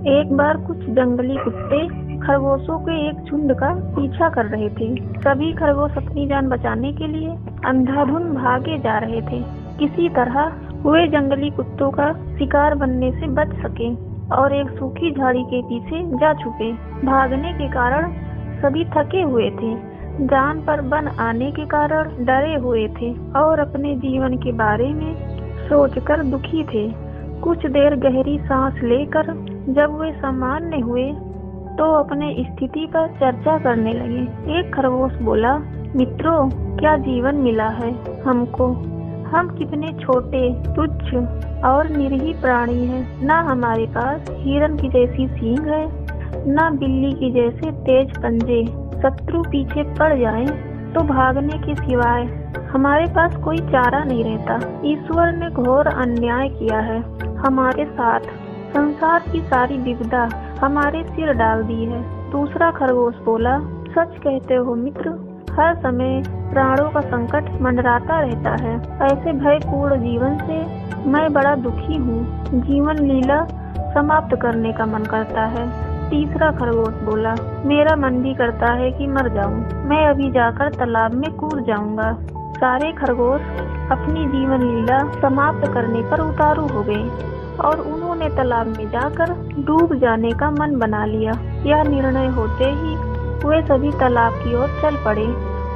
एक बार कुछ जंगली कुत्ते खरगोशों के एक झुंड का पीछा कर रहे थे। सभी खरगोश अपनी जान बचाने के लिए अंधाधुंध भागे जा रहे थे। किसी तरह वे जंगली कुत्तों का शिकार बनने से बच सके और एक सूखी झाड़ी के पीछे जा छुपे। भागने के कारण सभी थके हुए थे, जान पर बन आने के कारण डरे हुए थे और अपने जीवन के बारे में सोचकर दुखी थे। कुछ देर गहरी सांस लेकर जब वे सामान्य हुए तो अपने स्थिति पर चर्चा करने लगे। एक खरगोश बोला, मित्रों, क्या जीवन मिला है हमको। हम कितने छोटे, तुच्छ और निरीह प्राणी हैं। ना हमारे पास हिरन की जैसी सींग है, ना बिल्ली की जैसे तेज पंजे। शत्रु पीछे पड़ जाए तो भागने के सिवाय हमारे पास कोई चारा नहीं रहता। ईश्वर ने घोर अन्याय किया है हमारे साथ। संसार की सारी विपदा हमारे सिर डाल दी है। दूसरा खरगोश बोला, सच कहते हो मित्र, हर समय प्राणों का संकट मंडराता रहता है। ऐसे भयपूर्ण जीवन से मैं बड़ा दुखी हूँ। जीवन लीला समाप्त करने का मन करता है। तीसरा खरगोश बोला, मेरा मन भी करता है कि मर जाऊं। मैं अभी जाकर तालाब में कूद जाऊंगा। सारे खरगोश अपनी जीवन लीला समाप्त करने पर उतारू हो गए और उन्होंने तालाब में जाकर डूब जाने का मन बना लिया। यह निर्णय होते ही वे सभी तालाब की ओर चल पड़े।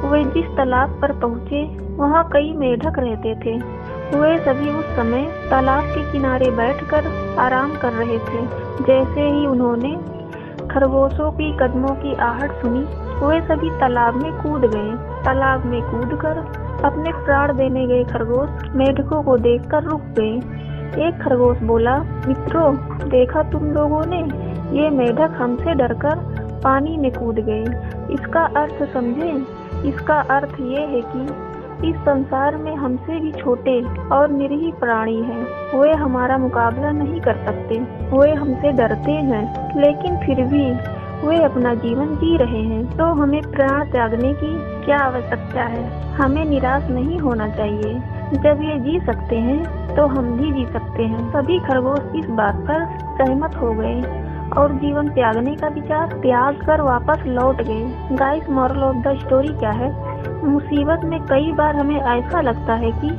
वे जिस तालाब पर पहुँचे वहाँ कई मेढक रहते थे। वे सभी उस समय तालाब के किनारे बैठकर आराम कर रहे थे। जैसे ही उन्होंने खरगोशों की कदमों की आहट सुनी, वे सभी तालाब में कूद गए। तालाब में कूदकर अपने प्राण देने गए खरगोश मेढकों को देखकर रुक गए। एक खरगोश बोला, मित्रों, देखा तुम लोगों ने, ये मेढक हमसे डरकर पानी में कूद गए। इसका अर्थ समझे। इसका अर्थ ये है कि इस संसार में हमसे भी छोटे और निरीह प्राणी हैं। वे हमारा मुकाबला नहीं कर सकते। वे हमसे डरते हैं, लेकिन फिर भी वे अपना जीवन जी रहे हैं। तो हमें प्राण त्यागने की क्या आवश्यकता है। हमें निराश नहीं होना चाहिए। जब ये जी सकते हैं तो हम भी जी सकते हैं। सभी खरगोश इस बात पर सहमत हो गए और जीवन त्यागने का विचार त्याग कर वापस लौट गए। Guys, moral of the story क्या है? मुसीबत में कई बार हमें ऐसा लगता है कि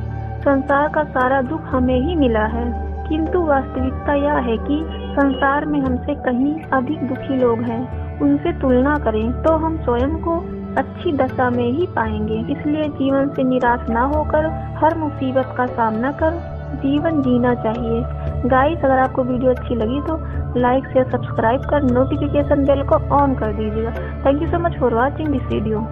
संसार का सारा दुख हमें ही मिला है, किंतु वास्तविकता यह है कि संसार में हमसे कहीं अधिक दुखी लोग हैं। उनसे तुलना करें तो हम स्वयं को अच्छी दशा में ही पाएंगे। इसलिए जीवन से निराश ना होकर हर मुसीबत का सामना कर जीवन जीना चाहिए। गाइस, अगर आपको वीडियो अच्छी लगी तो लाइक शेयर सब्सक्राइब कर नोटिफिकेशन बेल को ऑन कर दीजिएगा। Thank you so much for watching this video.